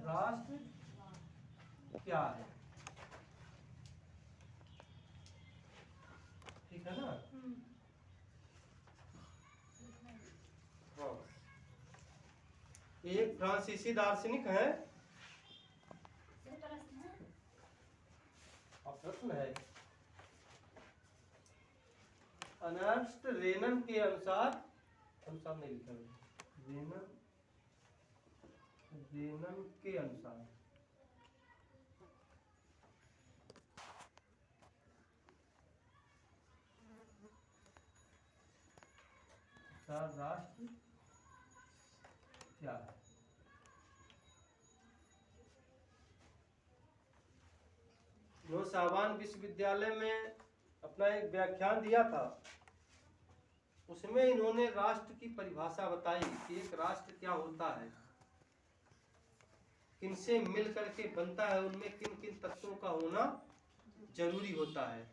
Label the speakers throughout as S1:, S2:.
S1: राष्ट्र क्या है? ठीक है ना? हाँ, एक फ्रांसीसी दार्शनिक है। प्रश्न है, अर्नेस्ट रेनन के अनुसार नहीं लिखा है, रेनन के अनुसार राष्ट्र क्या है? उन्होंने सावान विश्वविद्यालय में अपना एक व्याख्यान दिया था। उसमें इन्होंने राष्ट्र की परिभाषा बताई कि एक राष्ट्र क्या होता है, किनसे मिल करके बनता है, उनमें किन किन तत्वों का होना जरूरी होता है।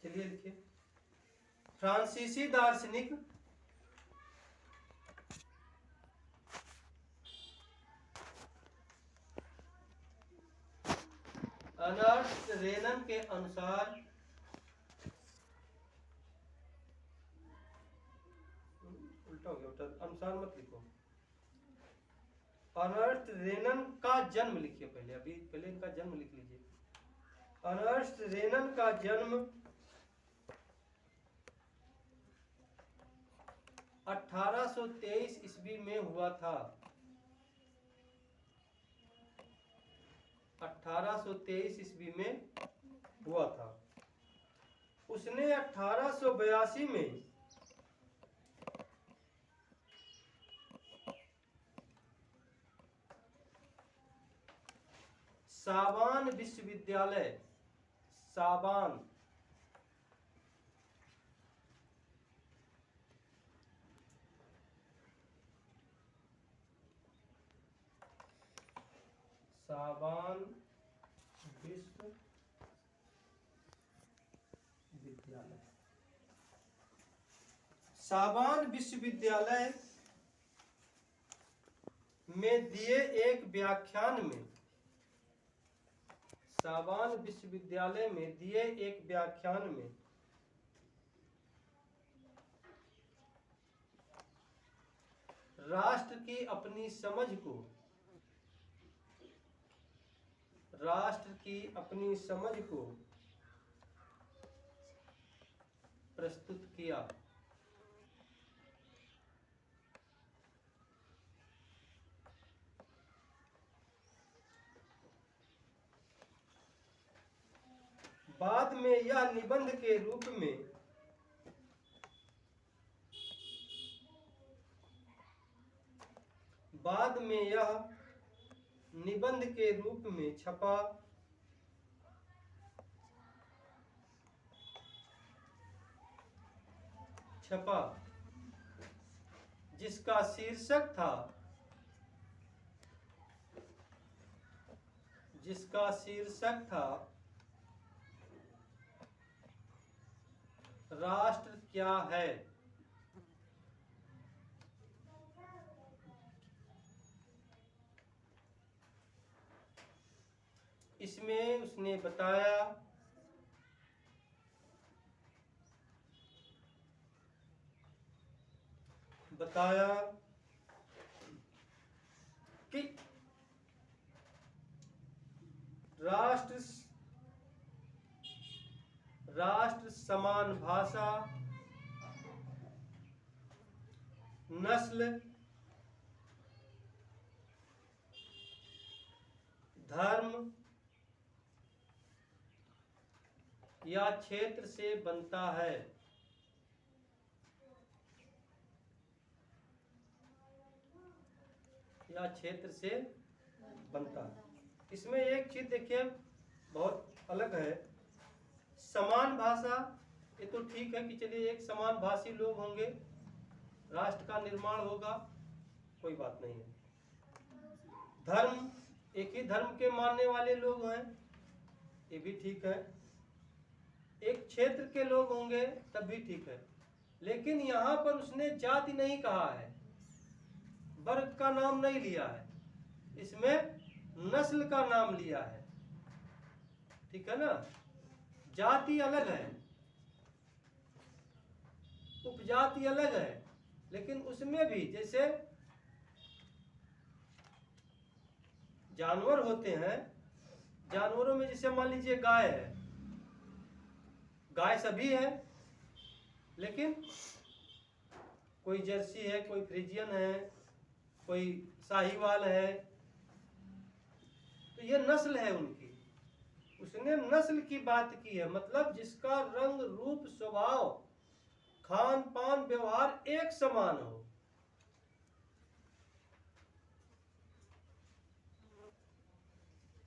S1: चलिए लिखिए, फ्रांसीसी दार्शनिक अर्नेस्ट रेनन के अनुसार उल्टा हो गया, अनुसार मत लिखो। अर्नेस्ट रेनन का जन्म लिखिए, पहले इनका जन्म लिख लीजिए। अर्नेस्ट रेनन का जन्म 1823 ईस्वी में हुआ था। 1823 ईस्वी में हुआ था। उसने 1882 में सावान विश्वविद्यालय, सावान विश्वविद्यालय, सावान विश्वविद्यालय में दिए एक व्याख्यान में, सावान विश्वविद्यालय में दिए एक व्याख्यान में राष्ट्र की अपनी समझ को प्रस्तुत किया। बाद में यह निबंध के रूप में छपा, जिसका शीर्षक था राष्ट्र क्या है। इसमें उसने बताया कि राष्ट्र समान भाषा, नस्ल, धर्म या क्षेत्र से बनता है। इसमें एक चीज देखिए बहुत अलग है, समान भाषा। ये तो ठीक है कि चलिए एक समान भाषी लोग होंगे, राष्ट्र का निर्माण होगा, कोई बात नहीं है। धर्म, एक ही धर्म के मानने वाले लोग हैं, ये भी ठीक है। एक क्षेत्र के लोग होंगे तब भी ठीक है। लेकिन यहाँ पर उसने जाति नहीं कहा है, वर्ग का नाम नहीं लिया है, इसमें नस्ल का नाम लिया है। ठीक है ना। जाति अलग है, उपजाति अलग है, लेकिन उसमें भी जैसे जानवर होते हैं, जानवरों में जैसे मान लीजिए गाय है, गाय सभी है, लेकिन कोई जर्सी है, कोई फ्रीजियन है, कोई साहीवाल है, तो ये नस्ल है उनकी। उसने नस्ल की बात की है, मतलब जिसका रंग रूप स्वभाव खान पान व्यवहार एक समान हो।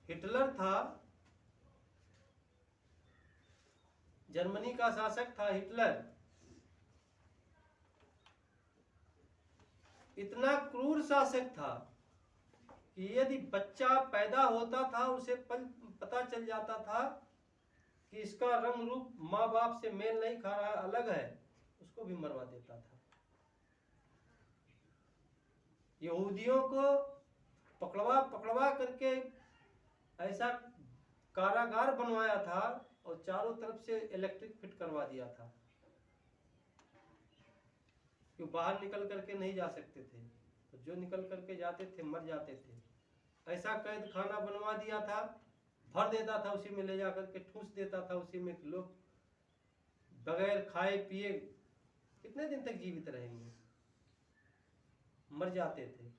S1: हिटलर था, जर्मनी का शासक था हिटलर, इतना क्रूर शासक था कि यदि बच्चा पैदा होता था उसे पता चल जाता था कि इसका रंग रूप माँ बाप से मेल नहीं खा रहा, अलग है, उसको भी मरवा देता था। यहूदियों को पकड़वा करके ऐसा कारागार बनवाया था और चारों तरफ से इलेक्ट्रिक फिट करवा दिया था, कि बाहर निकल करके नहीं जा सकते थे, तो जो निकल करके जाते थे मर जाते थे। ऐसा कैद खाना बनवा दिया था, भर देता था, उसी में ले जाकर के ठूस देता था, उसी में लोग बगैर खाए पिए कितने दिन तक जीवित रहेंगे, मर जाते थे।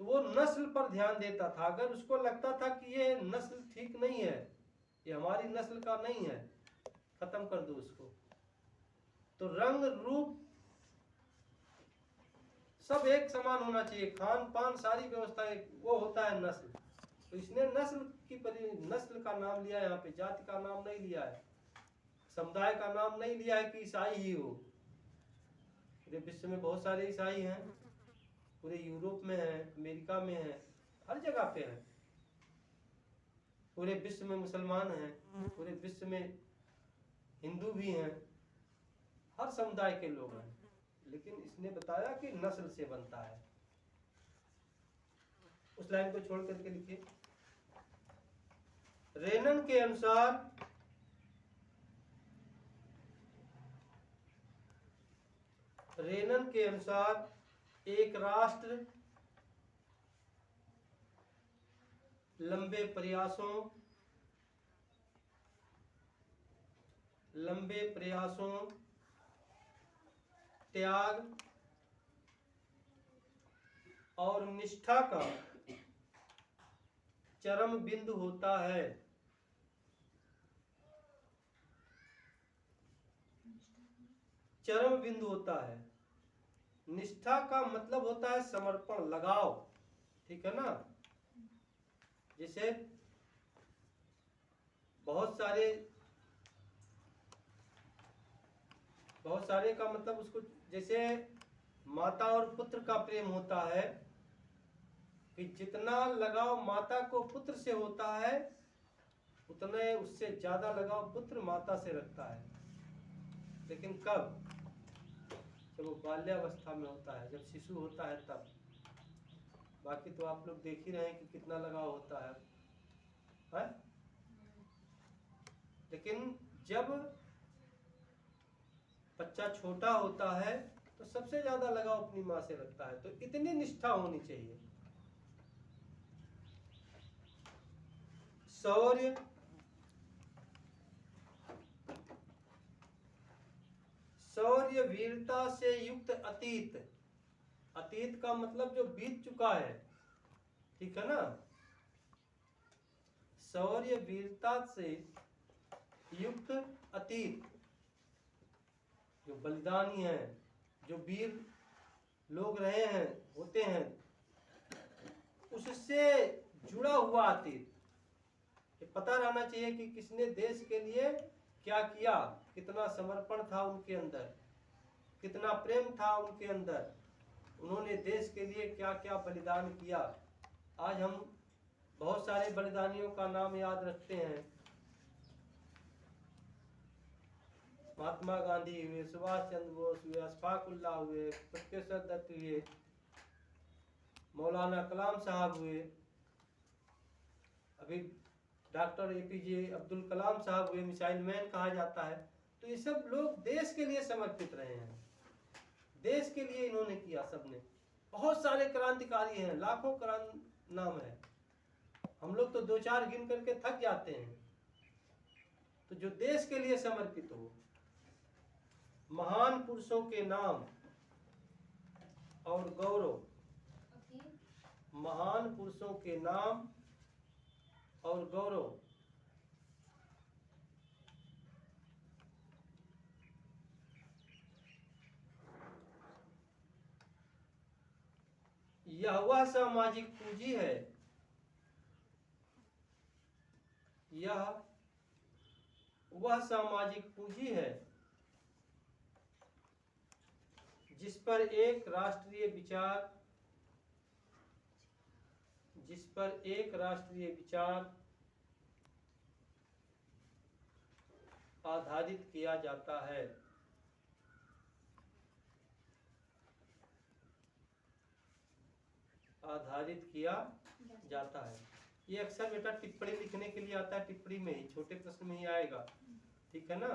S1: तो वो नस्ल पर ध्यान देता था। अगर उसको लगता था कि ये नस्ल ठीक नहीं है, ये हमारी नस्ल का नहीं है, खत्म कर दो उसको। तो रंग रूप सब एक समान होना चाहिए, खान पान सारी व्यवस्था एक, वो होता है नस्ल। तो इसने नस्ल का नाम लिया है, यहाँ पे जाति का नाम नहीं लिया है, समुदाय का नाम नहीं लिया है कि ईसाई ही हो। पूरे विश्व में बहुत सारे ईसाई हैं, पूरे यूरोप में है, अमेरिका में है, हर जगह पे है। पूरे विश्व में मुसलमान हैं, पूरे विश्व में हिंदू भी हैं, हर समुदाय के लोग हैं, लेकिन इसने बताया कि नस्ल से बनता है। उस लाइन को छोड़ करके लिखिए। रेनन के अनुसार एक राष्ट्र लंबे प्रयासों, त्याग और निष्ठा का चरम बिंदु होता है। चरम बिंदु होता है। निष्ठा का मतलब होता है समर्पण, लगाव, ठीक है ना। जैसे बहुत सारे का मतलब उसको, जैसे माता और पुत्र का प्रेम होता है कि जितना लगाव माता को पुत्र से होता है, उतने उससे ज्यादा लगाव पुत्र माता से रखता है। लेकिन कब? जब वो बाल्यावस्था में होता है, जब शिशु होता है तब। बाकी तो आप लोग देख ही रहे हैं कि कितना लगाव होता है? लेकिन जब बच्चा छोटा होता है तो सबसे ज्यादा लगाव अपनी माँ से रखता है। तो इतनी निष्ठा होनी चाहिए। शौर्य वीरता से युक्त अतीत, अतीत का मतलब जो बीत चुका है, ठीक है ना। शौर्य वीरता से युक्त अतीत, जो बलिदानी हैं, जो वीर लोग रहे हैं, होते हैं, उससे जुड़ा हुआ अतीत। ये पता रहना चाहिए कि किसने देश के लिए क्या किया, कितना समर्पण था उनके अंदर, कितना प्रेम था उनके अंदर, उन्होंने देश के लिए क्या क्या बलिदान किया। आज हम बहुत सारे बलिदानियों का नाम याद रखते हैं, महात्मा गांधी हुए, सुभाष चंद्र बोस हुए, अशफाक उल्लाह हुए, प्रोफेसर दत्त हुए, मौलाना कलाम साहब हुए, अभी डॉक्टर एपीजे अब्दुल कलाम साहब हुए, मिसाइल मैन कहा जाता है। तो ये सब लोग देश के लिए समर्पित रहे हैं, देश के लिए इन्होंने किया सबने। बहुत सारे क्रांतिकारी हैं, लाखों नाम है, हम लोग तो 2-4 गिन करके थक जाते हैं। तो जो देश के लिए समर्पित हो, महान पुरुषों के नाम और गौरव, महान पुरुषों के नाम और गौरव, यह वह सामाजिक पूंजी है, यह वह सामाजिक पूंजी है जिस पर एक राष्ट्रीय विचार, जिस पर एक राष्ट्रीय विचार आधारित किया जाता है। आधारित किया जाता है। ये अक्सर बेटा टिप्पणी लिखने के लिए आता है, टिप्पणी में ही, छोटे प्रश्न में ही आएगा, ठीक है ना।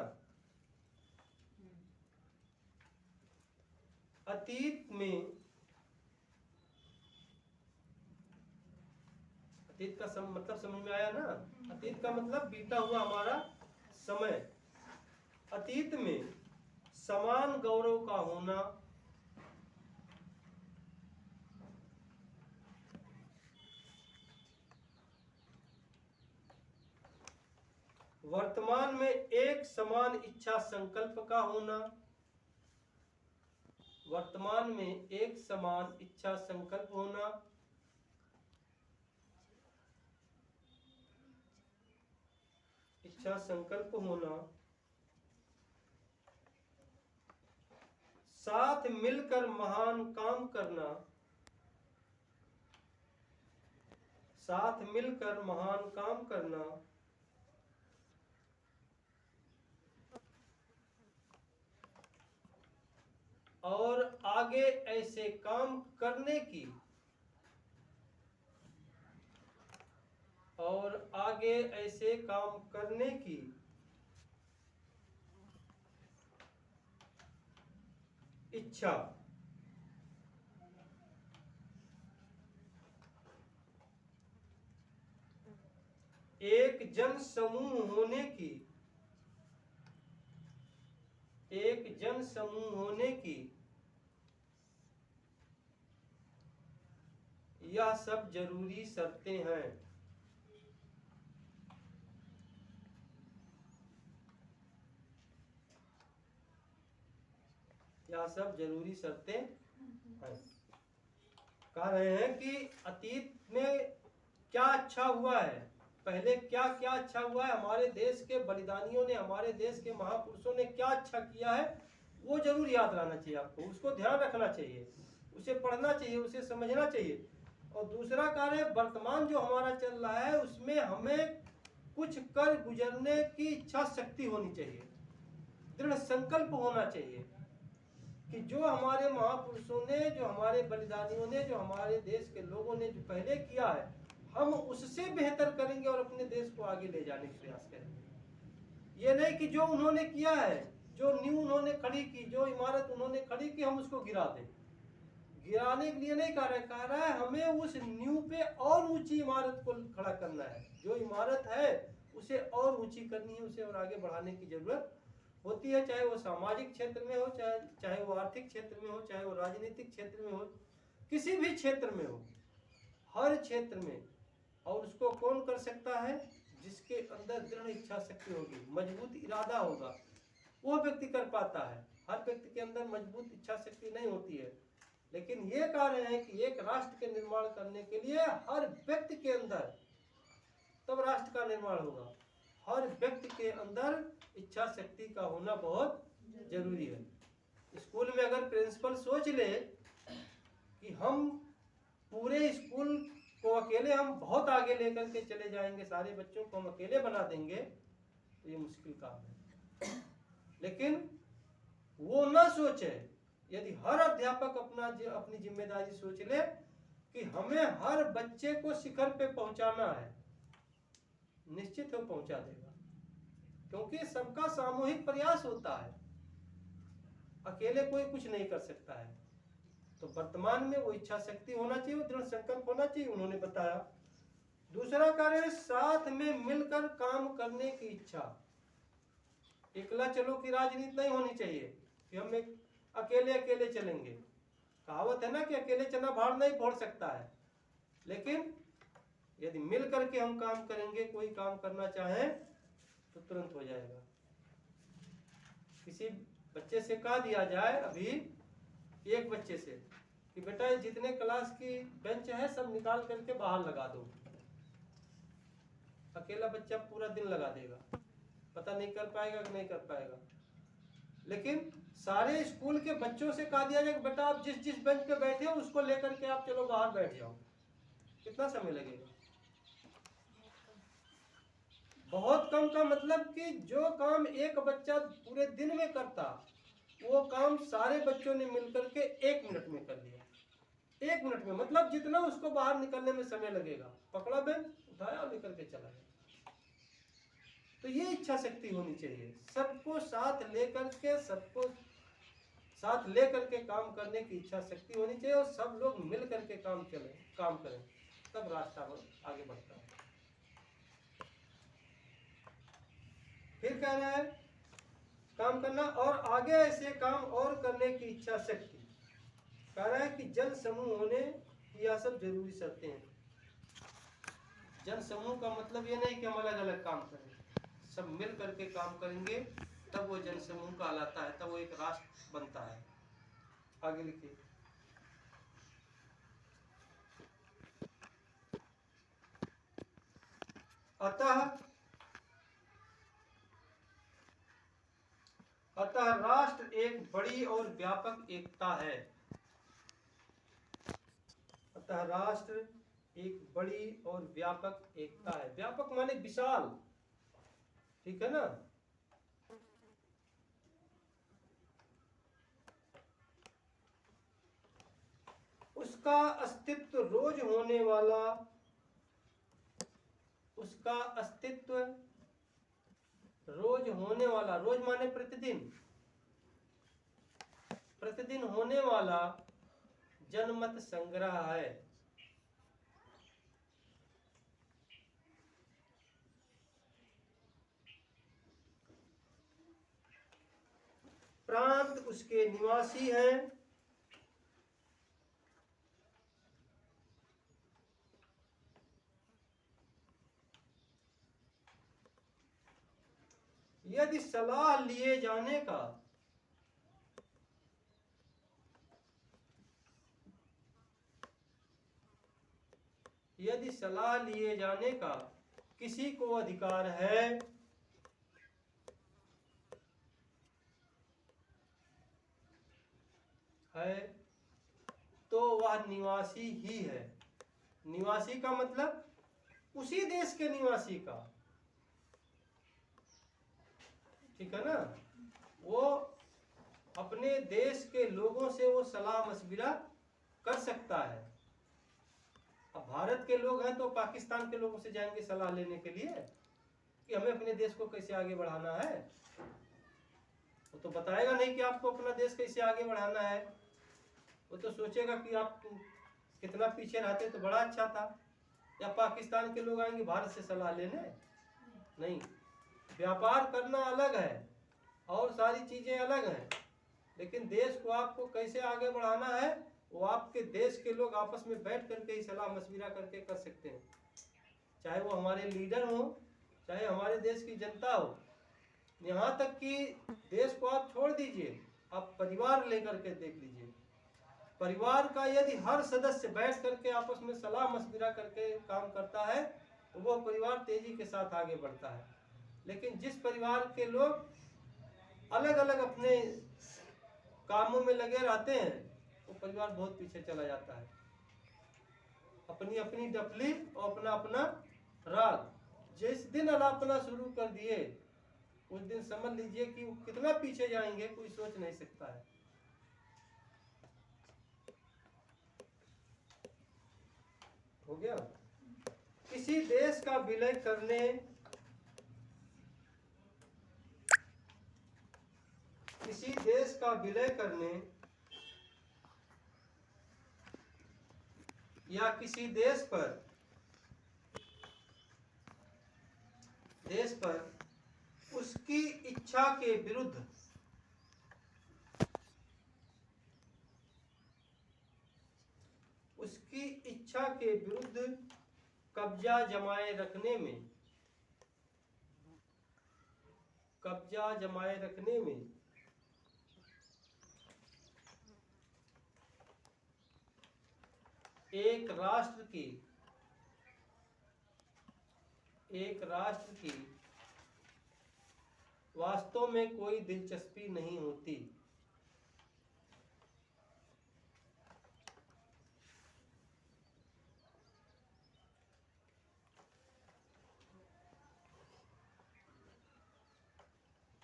S1: अतीत में, अतीत का मतलब समझ में आया ना। अतीत का मतलब बीता हुआ हमारा समय। अतीत में समान गौरव का होना, वर्तमान में एक समान इच्छा संकल्प का होना, वर्तमान में एक समान इच्छा संकल्प होना, इच्छा संकल्प होना, साथ मिलकर महान काम करना, साथ मिलकर महान काम करना, और आगे ऐसे काम करने की, और आगे ऐसे काम करने की इच्छा। एक जन समूह होने की, एक जन समूह होने की, यह सब जरूरी शर्तें हैं। यह सब जरूरी शर्तें हैं। कह रहे हैं कि अतीत में क्या अच्छा हुआ है, पहले क्या क्या अच्छा हुआ है, हमारे देश के बलिदानियों ने, हमारे देश के महापुरुषों ने क्या अच्छा किया है, वो जरूर याद रहना चाहिए आपको, उसको ध्यान रखना चाहिए, उसे पढ़ना चाहिए, उसे समझना चाहिए। और दूसरा कार्य वर्तमान जो हमारा चल रहा है उसमें हमें कुछ कर गुजरने की इच्छा शक्ति होनी चाहिए, दृढ़ संकल्प होना चाहिए कि जो हमारे महापुरुषों ने, जो हमारे बलिदानियों ने, जो हमारे देश के लोगों ने जो पहले किया है, हम उससे बेहतर करेंगे और अपने देश को आगे ले जाने का प्रयास करेंगे। ये नहीं कि जो उन्होंने किया है, जो नींव उन्होंने खड़ी की, जो इमारत उन्होंने खड़ी की, हम उसको गिरा दें। गिराने के लिए नहीं कह रहा है, हमें उस नींव पे और ऊंची इमारत को खड़ा करना है। जो इमारत है उसे और ऊंची करनी है, उसे और आगे बढ़ाने की जरूरत होती है, चाहे वो सामाजिक क्षेत्र में हो, चाहे वो आर्थिक क्षेत्र में हो, चाहे वो राजनीतिक क्षेत्र में हो, किसी भी क्षेत्र में हो, हर क्षेत्र में। और उसको कौन कर सकता है? जिसके अंदर दृढ़ इच्छा शक्ति होगी, मजबूत इरादा होगा, वो व्यक्ति कर पाता है। हर व्यक्ति के अंदर मजबूत इच्छा शक्ति नहीं होती है। लेकिन ये कह रहे हैं कि एक राष्ट्र के निर्माण करने के लिए हर व्यक्ति के अंदर, तब राष्ट्र का निर्माण होगा, हर व्यक्ति के अंदर इच्छा शक्ति का होना बहुत जरूरी है। स्कूल में अगर प्रिंसिपल सोच ले कि हम पूरे स्कूल को अकेले हम बहुत आगे लेकर के चले जाएंगे, सारे बच्चों को हम अकेले बना देंगे, तो ये मुश्किल काम है। लेकिन लेकिन वो ना सोचे, यदि हर अध्यापक अपनी जिम्मेदारी सोच ले कि हमें हर बच्चे को शिखर पे पहुंचाना है, निश्चित वो पहुंचा देगा, क्योंकि सबका सामूहिक प्रयास होता है, अकेले कोई कुछ नहीं कर सकता है। तो वर्तमान में वो इच्छा शक्ति होना चाहिए, वो दृढ़ संकल्प होना चाहिए, उन्होंने बताया। दूसरा कार्य है साथ में मिलकर काम करने की इच्छा। एकला चलो की राजनीति नहीं होनी चाहिए कि हम एक अकेले चलेंगे। कहावत है ना कि अकेले चना भाड़ नहीं फोड़ सकता है, लेकिन यदि मिल करके हम काम करेंगे, कोई काम करना चाहे तो तुरंत हो जाएगा। किसी बच्चे से कहा दिया जाए, अभी एक बच्चे से कि बेटा जितने क्लास की बेंच है सब निकाल करके बाहर लगा दो, अकेला बच्चा पूरा दिन लगा देगा, पता नहीं कर पाएगा कि नहीं कर पाएगा। लेकिन सारे स्कूल के बच्चों से कहा दिया जाए कि बेटा आप जिस जिस बेंच पे बैठे हो उसको लेकर के आप चलो बाहर बैठ जाओ, कितना समय लगेगा? बहुत कम का मतलब कि जो काम एक बच्चा पूरे दिन में करता, वो काम सारे बच्चों ने मिलकर के 1 मिनट में कर लिया। 1 मिनट में मतलब जितना उसको बाहर निकलने में समय लगेगा, पकड़ा बेंच, उठाया और निकल के चला गया। तो ये इच्छा शक्ति होनी चाहिए, सबको साथ लेकर के काम करने की इच्छा शक्ति होनी चाहिए, और सब लोग मिल करके काम करें, तब रास्ता आगे बढ़ता है। फिर कह रहा है काम करना और आगे ऐसे काम और करने की इच्छा शक्ति। कह रहा है कि जन समूह होने की यह सब जरूरी शर्तें हैं। जन समूह का मतलब ये नहीं कि हम अलग अलग काम करें, सब मिल करके काम करेंगे तब वो जन समूह कहलाता है, तब वो एक राष्ट्र बनता है। आगे लिखिए। अतः राष्ट्र एक बड़ी और व्यापक एकता है। अतः राष्ट्र एक बड़ी और व्यापक एकता है। व्यापक माने विशाल, ठीक है ना? उसका अस्तित्व रोज होने वाला, रोज माने प्रतिदिन होने वाला जनमत संग्रह है। प्रांत उसके निवासी हैं, यदि सलाह लिए जाने का किसी को अधिकार है तो वह निवासी ही है। निवासी का मतलब उसी देश के निवासी का, ठीक है ना? वो अपने देश के लोगों से वो सलाह मशविरा कर सकता है। अब भारत के लोग हैं तो पाकिस्तान के लोगों से जाएंगे सलाह लेने के लिए कि हमें अपने देश को कैसे आगे बढ़ाना है? वो तो बताएगा नहीं कि आपको अपना देश कैसे आगे बढ़ाना है। वो तो सोचेगा कि आप कितना पीछे रहते तो बड़ा अच्छा था। या पाकिस्तान के लोग आएंगे भारत से सलाह लेने? नहीं। व्यापार करना अलग है और सारी चीजें अलग हैं, लेकिन देश को आपको कैसे आगे बढ़ाना है वो आपके देश के लोग आपस में बैठ करके ही सलाह मशविरा करके कर सकते हैं। चाहे वो हमारे लीडर हो, चाहे हमारे देश की जनता हो। यहाँ तक कि देश को आप छोड़ दीजिए, आप परिवार लेकर के देख लीजिए। परिवार का यदि हर सदस्य बैठ करके आपस में सलाह मशविरा करके काम करता है तो वो परिवार तेजी के साथ आगे बढ़ता है। लेकिन जिस परिवार के लोग अलग अलग अपने कामों में लगे रहते हैं वो परिवार बहुत पीछे चला जाता है। अपनी अपनी डफली और अपना अपना राग जिस दिन अलापना शुरू कर दिए उस दिन समझ लीजिए कि वो कितना पीछे जाएंगे कोई सोच नहीं सकता है। हो गया। किसी देश का विलय करने या किसी देश पर उसकी इच्छा के विरुद्ध कब्जा जमाए रखने में एक राष्ट्र की वास्तव में कोई दिलचस्पी नहीं होती।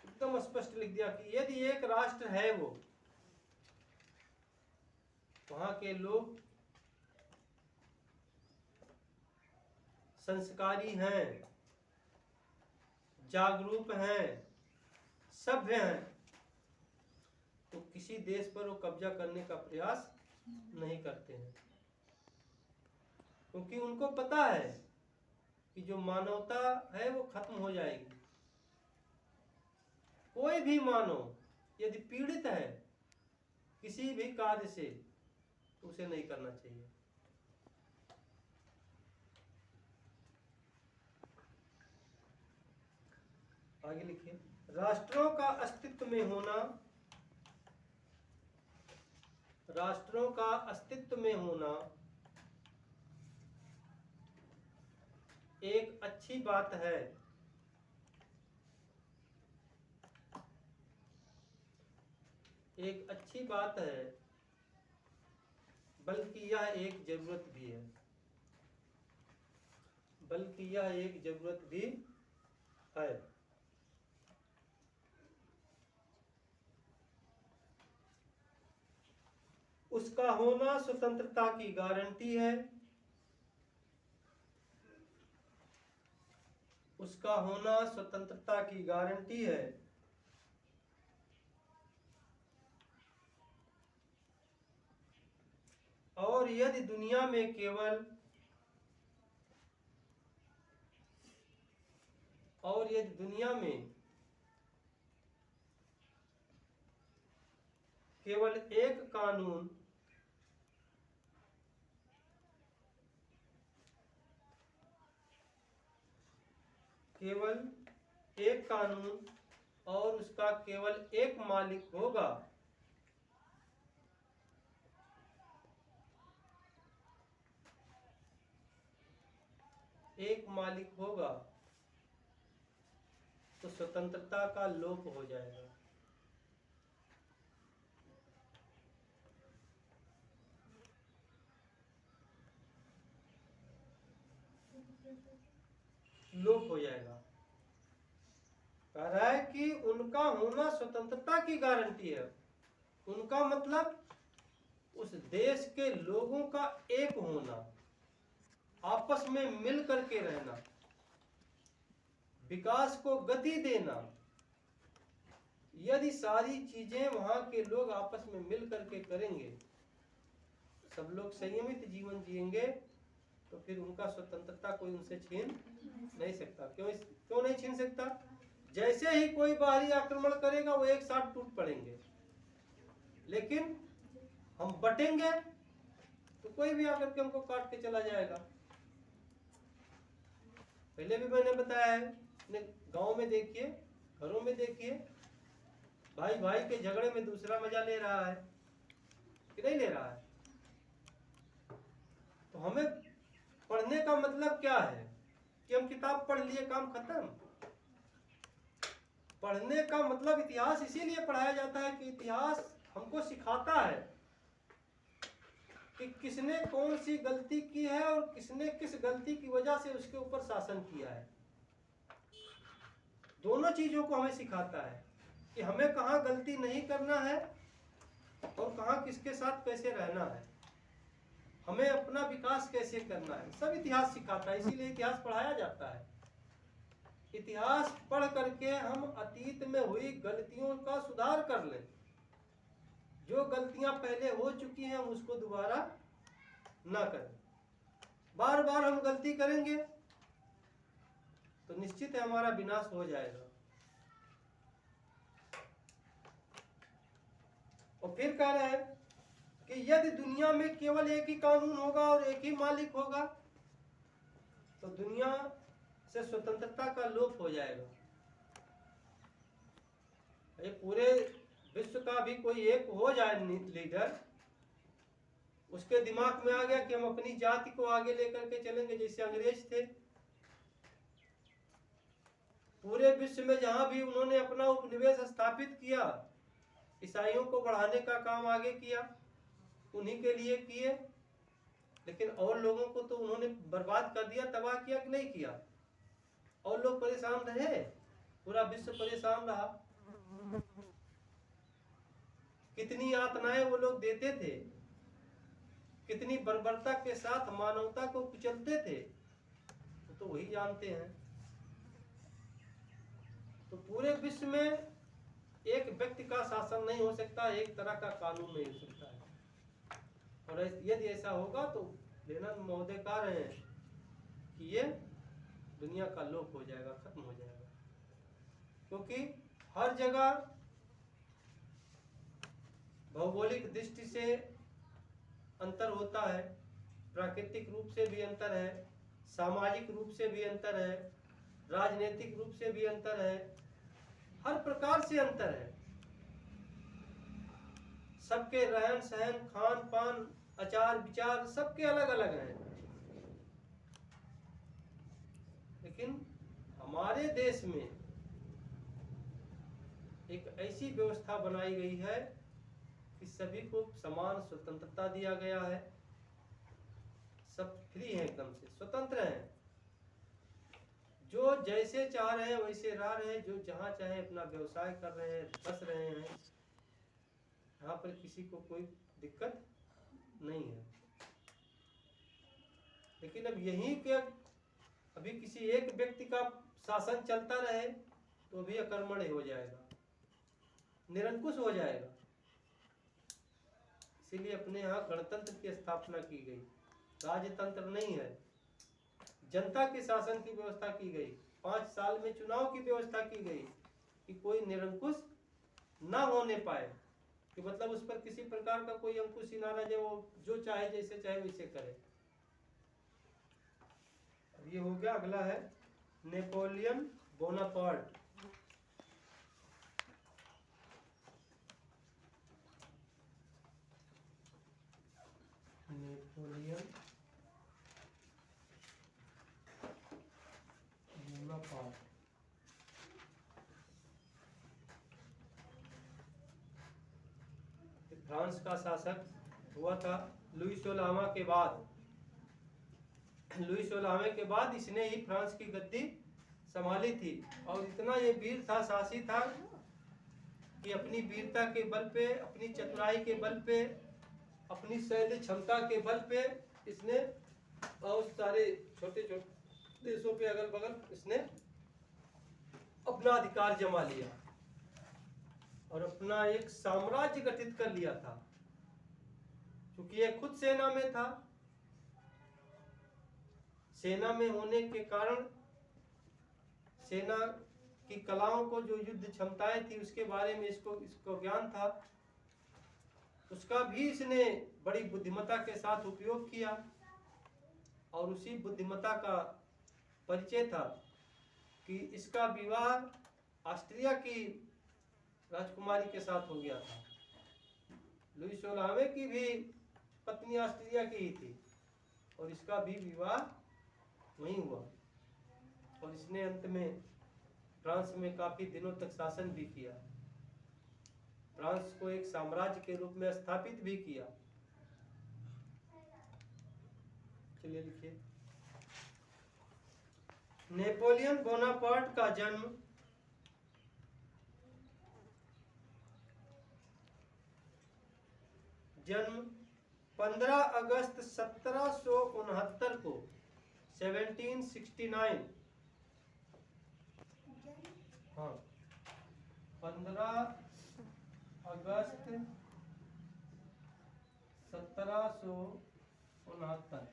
S1: एकदम स्पष्ट लिख दिया कि यदि एक राष्ट्र है, वो वहां के लोग संस्कारी हैं, जागरूक हैं, सभ्य हैं, तो किसी देश पर वो कब्जा करने का प्रयास नहीं करते हैं, क्योंकि उनको पता है कि जो मानवता है वो खत्म हो जाएगी। कोई भी मानव यदि पीड़ित है किसी भी कार्य से, तो उसे नहीं करना चाहिए। आगे लिखिए। राष्ट्रों का अस्तित्व में होना एक अच्छी बात है, बल्कि यह एक जरूरत भी है। उसका होना स्वतंत्रता की गारंटी है। और यदि दुनिया में केवल एक कानून और उसका केवल एक मालिक होगा, तो स्वतंत्रता का लोप हो जाएगा। कह रहा है कि उनका होना स्वतंत्रता की गारंटी है। उनका मतलब उस देश के लोगों का एक होना, आपस में मिल करके रहना, विकास को गति देना। यदि सारी चीजें वहां के लोग आपस में मिल करके करेंगे, सब लोग संयमित जीवन जिएंगे, तो फिर उनका स्वतंत्रता कोई उनसे छीन नहीं सकता। क्यों नहीं छीन सकता? जैसे ही कोई बाहरी आक्रमण करेगा वो एक साथ टूट पड़ेंगे, लेकिन हम बटेंगे तो कोई भी आकर के हमको काट के चला जाएगा। पहले भी मैंने बताया है, अपने गांव में देखिए, घरों में देखिए, भाई भाई के झगड़े में दूसरा मजा ले रहा है कि नहीं ले रहा है। तो हमें पढ़ने का मतलब क्या है कि हम किताब पढ़ लिए काम खत्म? पढ़ने का मतलब इतिहास इसीलिए पढ़ाया जाता है कि इतिहास हमको सिखाता है कि किसने कौन सी गलती की है और किसने किस गलती की वजह से उसके ऊपर शासन किया है। दोनों चीज़ों को हमें सिखाता है कि हमें कहाँ गलती नहीं करना है और कहाँ किसके साथ कैसे रहना है, हमें अपना विकास कैसे करना है, सब इतिहास सिखाता है। इसीलिए इतिहास पढ़ाया जाता है। इतिहास पढ़ करके हम अतीत में हुई गलतियों का सुधार कर लें। जो गलतियां पहले हो चुकी हैं उसको दोबारा ना करें। बार बार हम गलती करेंगे तो निश्चित है हमारा विनाश हो जाएगा। और फिर कह रहे हैं कि यदि दुनिया में केवल एक ही कानून होगा और एक ही मालिक होगा तो दुनिया से स्वतंत्रता का लोप हो जाएगा। ये पूरे विश्व का भी कोई एक हो जाए लीडर, उसके दिमाग में आ गया कि हम अपनी जाति को आगे लेकर के चलेंगे, जैसे अंग्रेज थे। पूरे विश्व में जहां भी उन्होंने अपना उपनिवेश स्थापित किया, ईसाइयों को बढ़ाने का काम आगे किया, उन्हीं के लिए किए, लेकिन और लोगों को तो उन्होंने बर्बाद कर दिया, तबाह किया कि नहीं किया। और लोग परेशान रहे, पूरा विश्व परेशान रहा। कितनी यातनाएं वो लोग देते थे, कितनी बर्बरता के साथ मानवता को कुचलते थे, तो वही जानते हैं। तो पूरे विश्व में एक व्यक्ति का शासन नहीं हो सकता, एक तरह का कानून नहीं हो सकता है। और यदि ऐसा होगा तो लेनिन महोदय कह रहे हैं कि ये दुनिया का लोप हो जाएगा, खत्म हो जाएगा। क्योंकि हर जगह भौगोलिक दृष्टि से अंतर होता है, प्राकृतिक रूप से भी अंतर है, सामाजिक रूप से भी अंतर है, राजनीतिक रूप से भी अंतर है, हर प्रकार से अंतर है। सबके रहन सहन, खान पान, आचार विचार सबके अलग अलग हैं। लेकिन हमारे देश में एक ऐसी व्यवस्था बनाई गई है कि सभी को समान स्वतंत्रता दिया गया है। सब फ्री हैं, एकदम से स्वतंत्र हैं, जो जैसे चाह रहे हैं वैसे रह रहे हैं, जो जहाँ चाहे अपना व्यवसाय कर रहे हैं, बस रहे हैं। यहाँ पर किसी को कोई दिक्कत नहीं है। लेकिन अब यही के अभी किसी एक व्यक्ति का शासन चलता रहे तो भी अकर्मण्य हो जाएगा, निरंकुश हो जाएगा। इसीलिए अपने यहाँ गणतंत्र की स्थापना की गई, राजतंत्र नहीं है, जनता के शासन की व्यवस्था की गई। 5 साल में चुनाव की व्यवस्था की गई कि कोई निरंकुश ना होने पाए, कि मतलब उस पर किसी प्रकार का कोई अंकुश ही ना रहे, वो जो चाहे जैसे चाहे वैसे करे। अब ये हो गया। अगला है Napoleon Bonaparte. Napoleon Bonaparte France का शासक हुआ था लुई 16वां के बाद। लुई 16वें के बाद इसने ही फ्रांस की गद्दी संभाली थी। और इतना ये वीर था, साहसी था कि अपनी वीरता के बल पे, अपनी चतुराई के बल पे, अपनी सैन्य क्षमता के बल पे इसने बहुत सारे छोटे छोटे देशों पे अगल बगल इसने अपना अधिकार जमा लिया और अपना एक साम्राज्य गठित कर लिया था। क्योंकि यह खुद सेना में था, सेना में होने के कारण सेना की कलाओं को, जो युद्ध क्षमताएं थी उसके बारे में इसको ज्ञान था, उसका भी इसने बड़ी बुद्धिमत्ता के साथ उपयोग किया। और उसी बुद्धिमत्ता का परिचय था कि इसका विवाह ऑस्ट्रिया की राजकुमारी के साथ हो गया था। लुई 16वें की भी पत्नी ऑस्ट्रिया की ही थी और इसका भी विवाह वहीं हुआ। और इसने अंत में फ्रांस में काफी दिनों तक शासन भी किया, फ्रांस को एक साम्राज्य के रूप में स्थापित भी किया। चलिए लिखिए। नेपोलियन बोनापार्ट का जन्म जन्म 15 अगस्त 1769 को, 1769। हाँ, 15 अगस्त 1769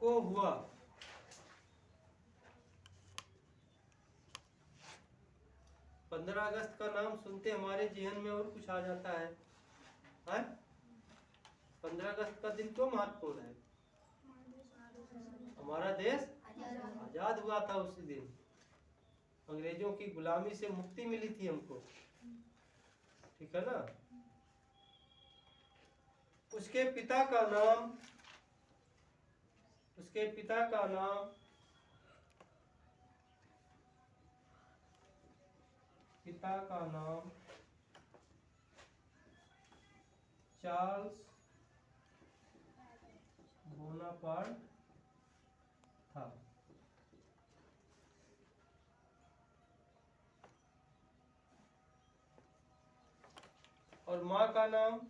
S1: को हुआ। पंद्रह अगस्त का नाम सुनते हमारे जहन में और कुछ आ जाता है, हैं? 15 अगस्त का दिन क्यों महत्वपूर्ण है? हमारा देश आजाद हुआ था उसी दिन, अंग्रेजों की गुलामी से मुक्ति मिली थी हमको, ठीक है ना। उसके पिता का नाम चार्ल्स बोनापार्ट था। और माँ का नाम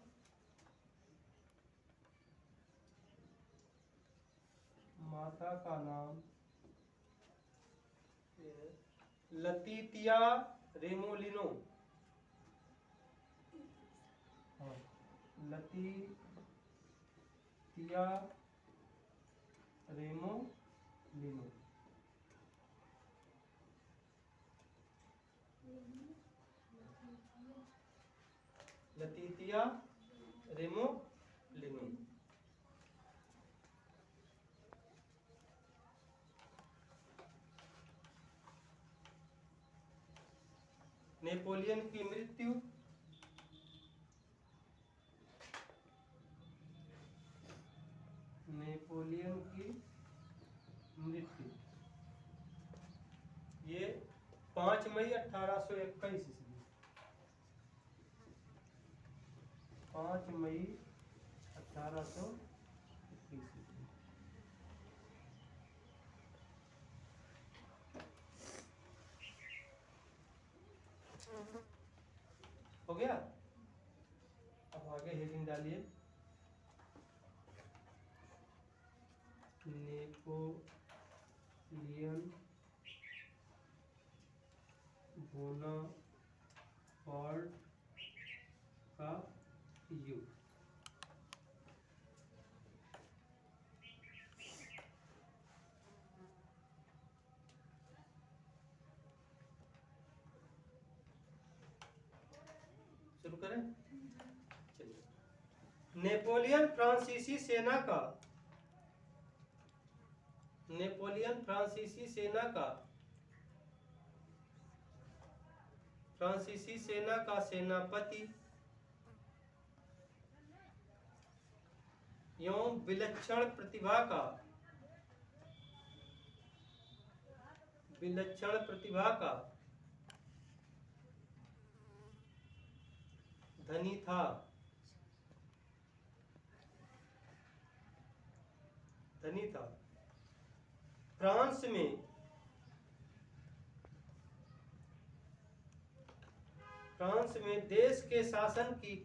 S1: माता का नाम लतीतिया रेमोलिनो। हाँ, लतीतिया रेमोलिनो। लतीतिया रेमोलिनो। नेपोलियन की मृत्यु ये 5 मई 1821 ईस्वी। 5 मई 1821 ईस्वी। हो गया। अब आगे हेडिंग डालिए, नेपोलियन बोनापार्ट का युग। शुरू करें, चलिए। नेपोलियन फ्रांसीसी सेना का सेनापति एवं विलक्षण प्रतिभा का धनी था। फ्रांस में देश के शासन की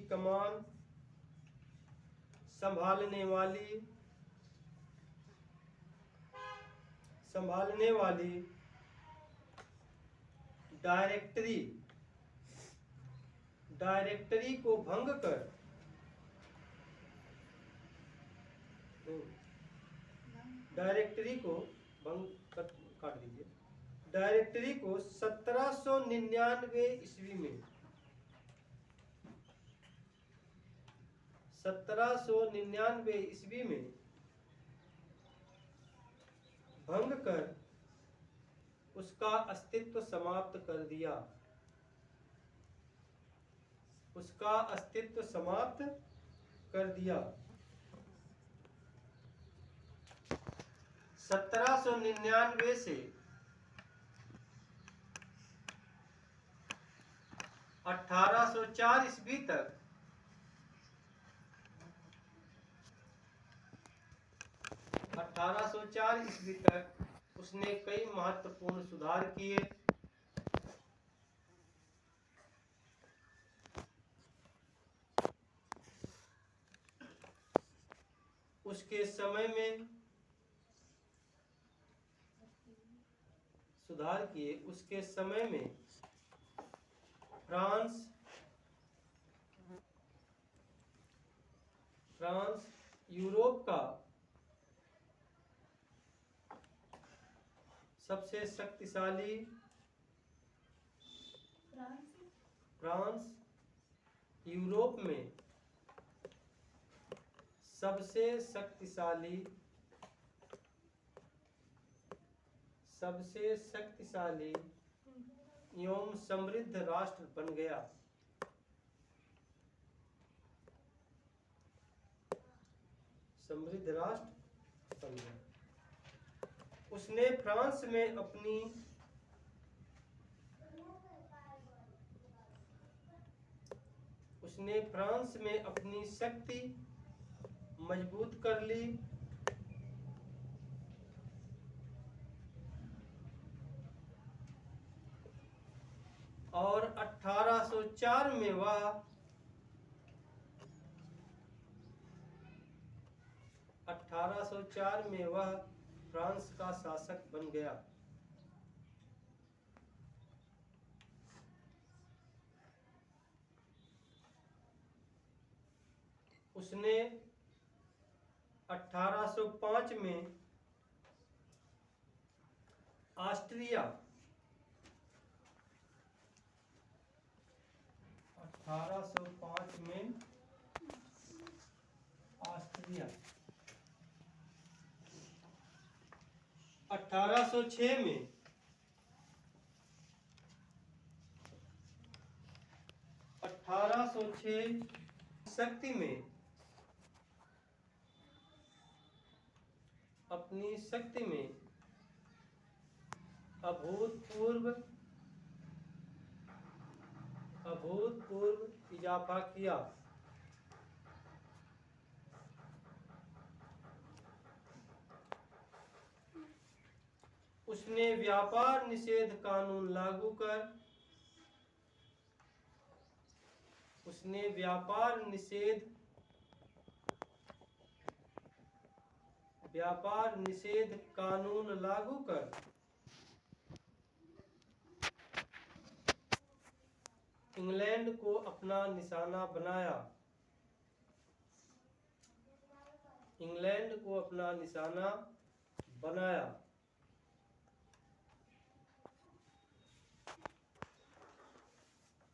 S1: कमान संभालने वाली डायरेक्टरी को भंग कर डायरेक्टरी को 1799 ईस्वी में 1799 ईस्वी में भंग कर उसका अस्तित्व समाप्त कर दिया। 1799 से 1804 ईस्वी तक 1804 ईस्वी तक उसने कई महत्वपूर्ण सुधार किए। उसके समय में फ्रांस यूरोप का सबसे शक्तिशाली फ्रांस यूरोप में सबसे शक्तिशाली एवं समृद्ध राष्ट्र बन गया। उसने फ्रांस में अपनी शक्ति मजबूत कर ली और 1804 में वह फ्रांस का शासक बन गया। उसने 1805 में ऑस्ट्रिया 1805 में ऑस्ट्रिया 1806 में अपनी शक्ति में अभूतपूर्व इजाफा किया। उसने व्यापार निषेध कानून लागू कर इंग्लैंड को अपना निशाना बनाया।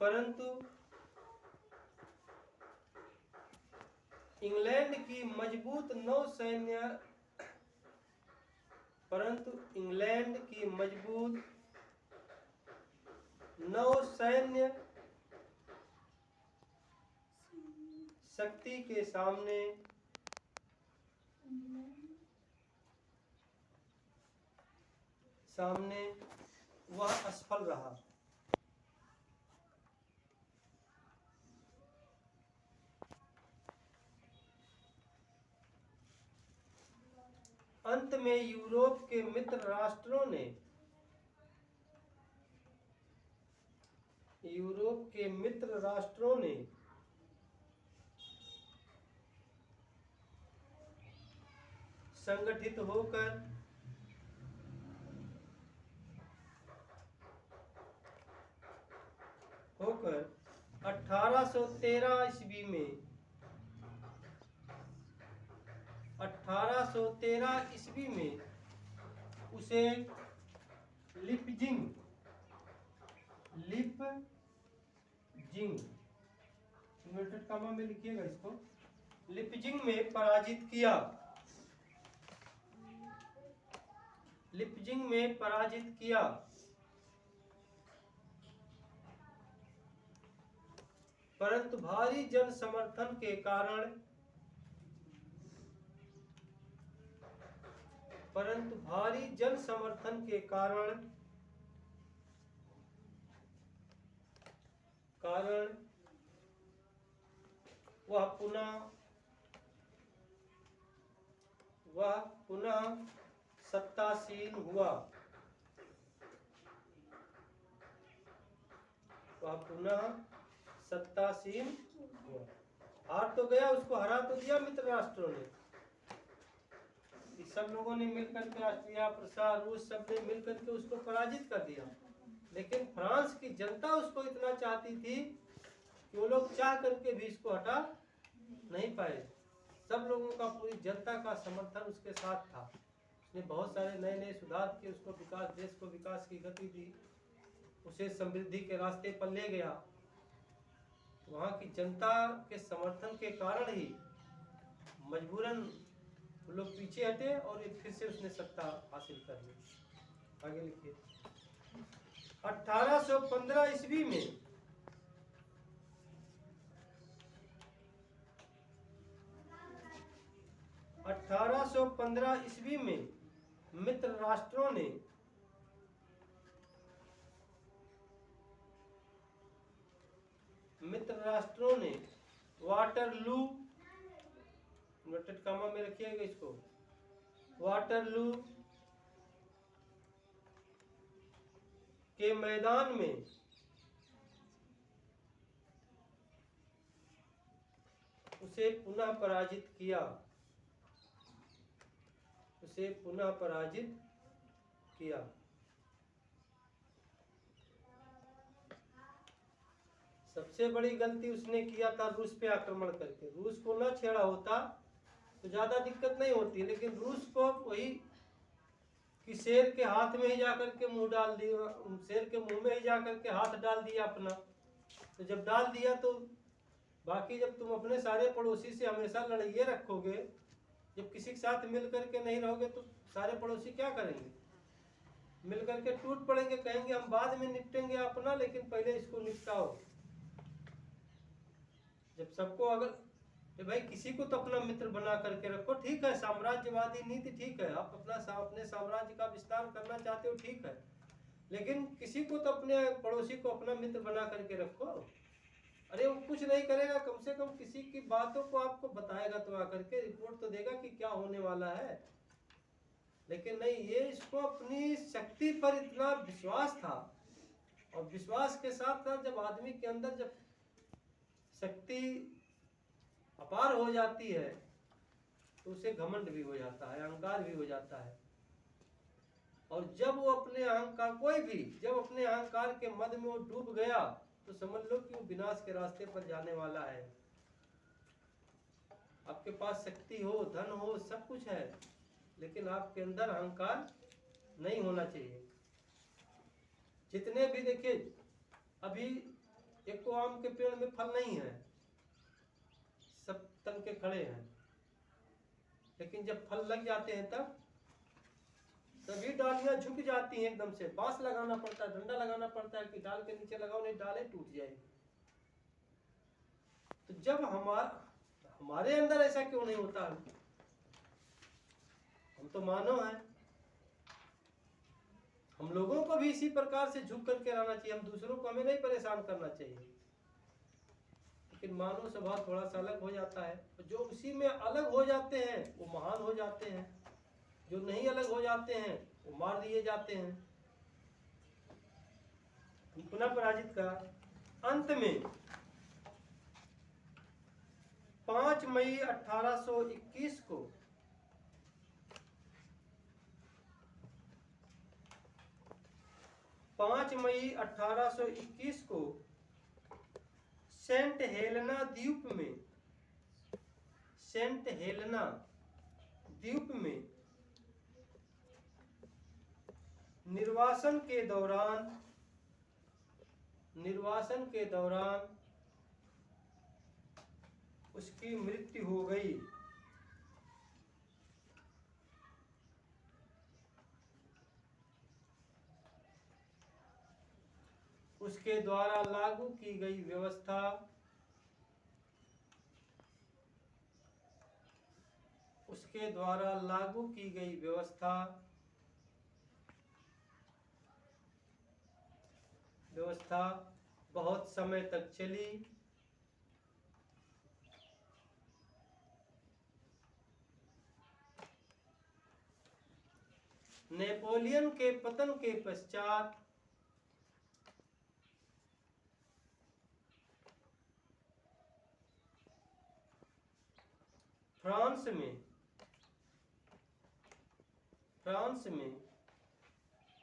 S1: परंतु इंग्लैंड की मजबूत नौसैन्य शक्ति के सामने वह असफल रहा। अंत में यूरोप के मित्र राष्ट्रों ने संगठित होकर 1813 ईस्वी में उसे लिपजिंग इन्वर्टेड कॉमा में लिखिएगा इसको, लिपजिंग में पराजित किया। परंतु भारी जन समर्थन के कारण वह वह पुनः सत्तासीन हुआ। वह पुनः सत्तासीन हुआ। हार तो गया, उसको हरा तो दिया मित्र राष्ट्रों ने। सब लोगों ने मिलकर के, ऑस्ट्रिया, प्रसार, रूस, सब ने मिलकर के उसको पराजित कर दिया। लेकिन फ्रांस की जनता उसको इतना चाहती थी कि वो लोग चाह करके भी इसको हटा नहीं पाए। सब लोगों का, पूरी जनता का समर्थन उसके साथ था। उसने बहुत सारे नए नए सुधार किए, उसको विकास, देश को विकास की गति दी, उसे समृद्धि के रास्ते पर ले गया। वहाँ की जनता के समर्थन के कारण ही मजबूरन वो लोग पीछे हटे और एक फिर से उसने सत्ता हासिल कर ली। आगे लिखिए। 1815 ईस्वी में 1815 ईस्वी में मित्र राष्ट्रों ने वाटरलू, इन्वर्टेड कॉमा में रखिएगा इसको, वाटरलू के मैदान में उसे पुनः पराजित किया। उसे पुनः पराजित किया। सबसे बड़ी गलती उसने किया था रूस पे आक्रमण करके। रूस को न छेड़ा होता तो ज्यादा दिक्कत नहीं होती, लेकिन रूस को वही कि शेर के हाथ में ही जाकर के मुंह डाल दिया, शेर के मुंह में ही जाकर के हाथ डाल दिया अपना। तो जब डाल दिया तो बाकी, जब तुम अपने सारे पड़ोसी से हमेशा लड़ाई रखोगे, जब किसी के साथ मिल करके नहीं रहोगे तो सारे पड़ोसी क्या करेंगे? मिल करके टूट पड़ेंगे, कहेंगे हम बाद में निपटेंगे अपना, लेकिन पहले इसको निपटाओ। जब सबको, अगर भाई किसी को तो अपना मित्र बना करके रखो, ठीक है, साम्राज्यवादी नीति ठीक है, आप अपने साम्राज्य का विस्तार करना चाहते हो, ठीक है, लेकिन किसी को तो, अपने पड़ोसी को अपना मित्र बना करके रखो। अरे वो कुछ नहीं करेगा, कम से कम किसी की बातों को आपको बताएगा तो आकर के रिपोर्ट तो देगा कि क्या होने वाला है। लेकिन नहीं, ये इसको अपनी शक्ति पर इतना विश्वास था, और विश्वास के साथ साथ जब आदमी के अंदर जब शक्ति अपार हो जाती है तो उसे घमंड भी हो जाता है, अहंकार भी हो जाता है। और जब वो अपने अहंकार, कोई भी जब अपने अहंकार के मद में वो डूब गया तो समझ लो कि वो विनाश के रास्ते पर जाने वाला है। आपके पास शक्ति हो, धन हो, सब कुछ है, लेकिन आपके अंदर अहंकार नहीं होना चाहिए। जितने भी, देखिए अभी एक को आम के पेड़ में फल नहीं है, सब तन के खड़े हैं, लेकिन जब फल लग जाते हैं तब सभी डालियां झुक जाती हैं एकदम से। बांस लगाना पड़ता है, डंडा लगाना पड़ता है कि डाल के नीचे लगाओ, नहीं डाले टूट जाएगी। तो जब हमारे अंदर ऐसा क्यों नहीं होता? हम तो मानव हैं, हम लोगों को भी इसी प्रकार से झुक करके रहना चाहिए। हम दूसरों को, हमें नहीं परेशान करना चाहिए। लेकिन मानव स्वभाव थोड़ा सा अलग हो जाता है, जो उसी में अलग हो जाते हैं वो महान हो जाते हैं, जो नहीं अलग हो जाते हैं वो मार दिए जाते हैं। पुनः पराजित का अंत में 5 मई 1821 को सेंट हेलेना द्वीप में निर्वासन के दौरान उसकी मृत्यु हो गई। उसके द्वारा लागू की गई व्यवस्था बहुत समय तक चली। नेपोलियन के पतन के पश्चात फ्रांस में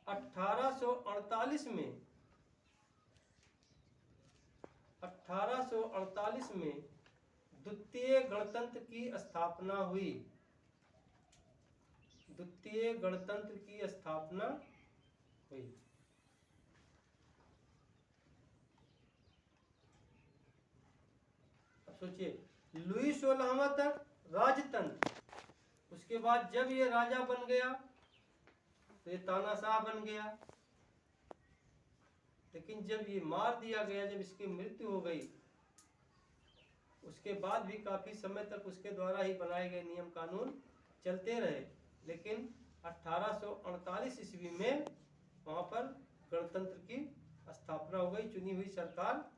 S1: 1848 में द्वितीय गणतंत्र की स्थापना हुई। द्वितीय गणतंत्र की स्थापना हुई। अब सोचिए, लुई 16वां तक राजतंत्र, उसके बाद जब ये राजा बन गया तो ये तानाशाह बन गया, लेकिन जब ये मार दिया गया, जब इसकी मृत्यु हो गई, उसके बाद भी काफी समय तक उसके द्वारा ही बनाए गए नियम कानून चलते रहे, लेकिन 1848 ईस्वी में वहां पर गणतंत्र की स्थापना हो गई, चुनी हुई सरकार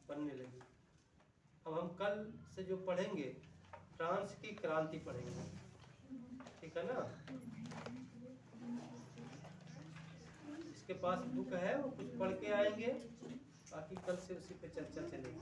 S1: बनने लगी। अब हम कल से जो पढ़ेंगे फ्रांस की क्रांति पढ़ेंगे, ठीक है ना। इसके पास बुक है, वो कुछ पढ़ के आएंगे, बाकी कल से उसी पे चर्चा चलेगी।